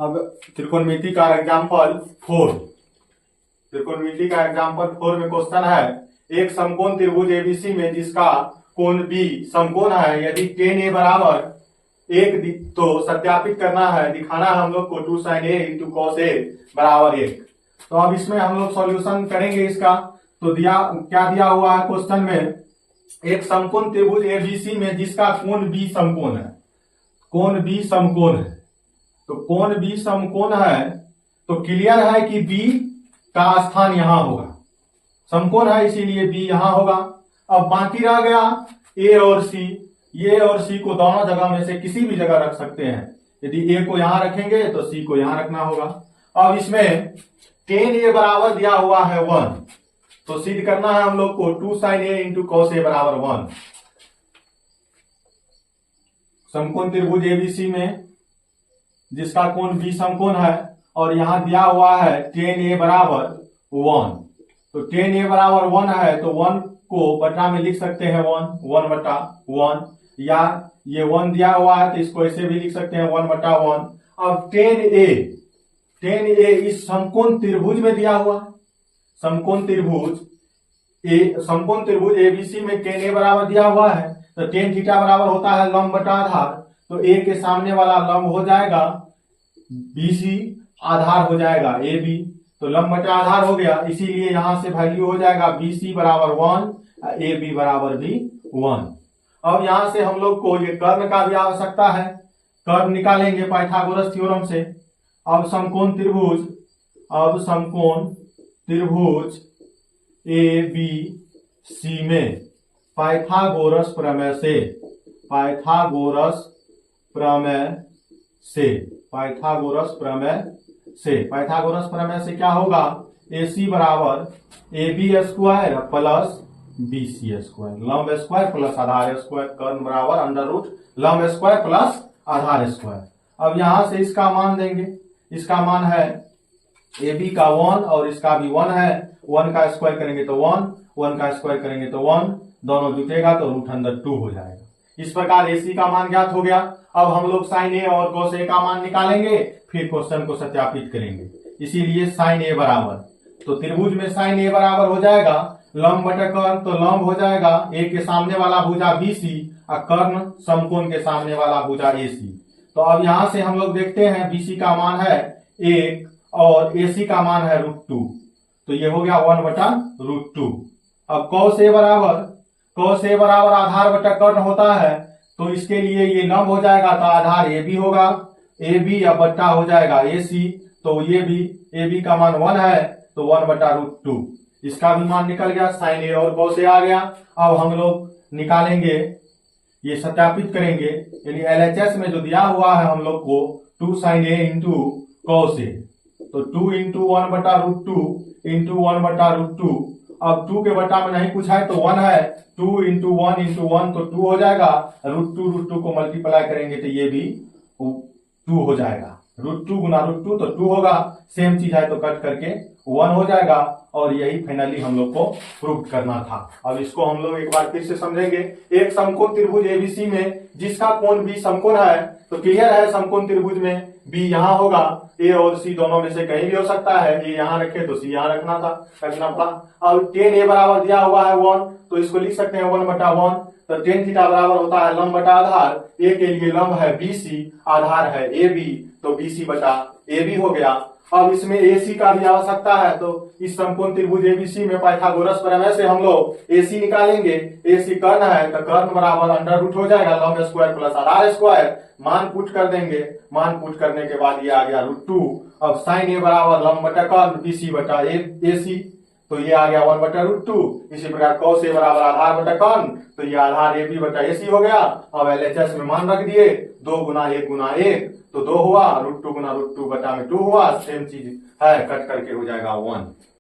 अब त्रिकोणमिति का एग्जाम्पल 4। त्रिकोणमिति का एग्जाम्पल 4 में क्वेश्चन है, एक समकोण त्रिभुज एबीसी में जिसका कोण बी समकोण है, यदि tan a बराबर 1 तो सत्यापित करना है, दिखाना है हम लोग को 2 sin a into cos a बराबर 1। तो अब इसमें हम लोग सॉल्यूशन करेंगे इसका। तो क्या दिया हुआ है क्वेश्चन में, एक समकोण त्रिभुज एबीसी में जिसका कोण बी समकोण है, कोण बी समकोण है। तो कोण बी समकोण है तो क्लियर है कि बी का स्थान यहां होगा, समकोण है इसीलिए बी यहां होगा। अब बाकी रह गया ए और सी। ये और सी को दोनों जगह में से किसी भी जगह रख सकते हैं। यदि ए को यहां रखेंगे तो सी को यहां रखना होगा। अब इसमें tan a बराबर दिया हुआ है 1, तो सिद्ध करना है हम लोग को 2 sin a into cos a बराबर 1। समकोण त्रिभुज एबीसी में जिसका कोण बी समकोण है और यहां दिया हुआ है tan a बराबर 1। तो tan a बराबर 1 है तो 1 को बटा में लिख सकते हैं 1 बटा 1, या ये 1 दिया हुआ है तो इसको ऐसे भी लिख सकते हैं 1 बटा 1। अब tan a इस समकोण त्रिभुज में दिया हुआ है, समकोण त्रिभुज एबीसी में tan a बराबर दिया हुआ है तो tan थीटा बराबर होता है लंब बटा आधार। तो a के सामने वाला लंब हो जाएगा BC, आधार हो जाएगा AB। तो लंब बटा आधार हो गया, इसीलिए यहां से वैल्यू हो जाएगा BC बराबर 1, AB बराबर भी 1। अब यहां से हम लोग को ये कर्ण का भी आवश्यकता है, कर्ण निकालेंगे पाइथागोरस थ्योरम से। अब समकोण त्रिभुज ABC में पाइथागोरस प्रमेय से क्या होगा, AC बराबर AB square plus BC square, लंब स्क्वायर प्लस आधार स्क्वायर, कर्ण बराबर अंडर रूट लंब स्क्वायर प्लस आधार स्क्वायर। अब यहां से इसका मान देंगे, इसका मान है AB का 1 और इसका भी 1 है। 1 का स्क्वायर करेंगे तो 1 का स्क्वायर करेंगे तो 1, दोनों जुटेगा तो रूट अंडर 2 हो जाएगा। इस प्रकार AC का मान ज्ञात हो गया। अब हम लोग sin a और cos a का मान निकालेंगे, फिर क्वेश्चन को सत्यापित करेंगे। इसीलिए sin a बराबर, तो त्रिभुज में sin a बराबर हो जाएगा लंब बटा कर्ण, तो लंब हो जाएगा a के सामने वाला भुजा BC और कर्ण समकोण के सामने वाला भुजा AC। तो अब यहां से हम लोग देखते हैं BC का मान है 1 और AC का मान है √2, तो ये हो गया 1 बटा √2। अब cos a बराबर आधार बटा कर्ण होता है, तो इसके लिए ये लंब हो जाएगा तो आधार AB होगा, AB या बट्टा हो जाएगा AC। तो ये भी AB का मान 1 है तो 1 बटा √2, इसका भी मान निकल गया, sin a और cos a आ गया। अब हम लोग निकालेंगे, ये सत्यापित करेंगे, यानी LHS में जो दिया हुआ है हम लोग को 2 sin a into cos a, तो 2 इंटू 1 बटा √2 इंटू 1 बटा √2। अब 2 के बटा में नहीं कुछ है तो 1 है, 2 इंटू 1 इंटू 1 तो 2 हो जाएगा, √2 को मल्टीप्लाई करेंगे तो ये भी 2 हो जाएगा, √2 गुना √2 तो 2 होगा। सेम चीज है तो कट करके 1 हो जाएगा, और यही फाइनली हम लोग को प्रूव करना था। अब इसको हम लोग एक बार फिर से समझेंगे। एक समकोण त्रिभुज एबीसी में जिसका कोण बी समकोण है, तो क्लियर है समकोण त्रिभुज में बी यहां होगा, ए और सी दोनों में से कहीं भी हो सकता है, ए यहां रखे तो सी यहां रखना पड़ा। अब tan a बराबर दिया हुआ है 1, तो इसको लिख सकते हैं 1 बटा 1। तो tan थीटा बराबर होता है लंब बटा आधार, ए के लिए लंब है BC, आधार है AB, तो BC बटा AB हो गया। अब इसमें AC का भी आवश्यकता है, तो इस समकोण त्रिभुज ABC में पाइथागोरस प्रमेय से हम लोग AC निकालेंगे। AC कर्ण है तो कर्ण बराबर अंडर रूट हो जाएगा लंब स्क्वायर प्लस आधार स्क्वायर, मान पुट कर देंगे, मान पुट करने के बाद ये आ गया √2। अब sin a बराबर लंब बटा कर्ण BC बटा AC, तो ये आ गया 1 बटा √2। इसी प्रकार cos a बराबर आधार बटा कर्ण, तो ये आधार AB बटा AC हो गया। अब LHS में मान रख दिए, 2 गुना 1 गुना 1 तो 2 हुआ, √2 गुना √2 बटा में 2 हुआ, सेम चीज है, कट करके हो जाएगा 1।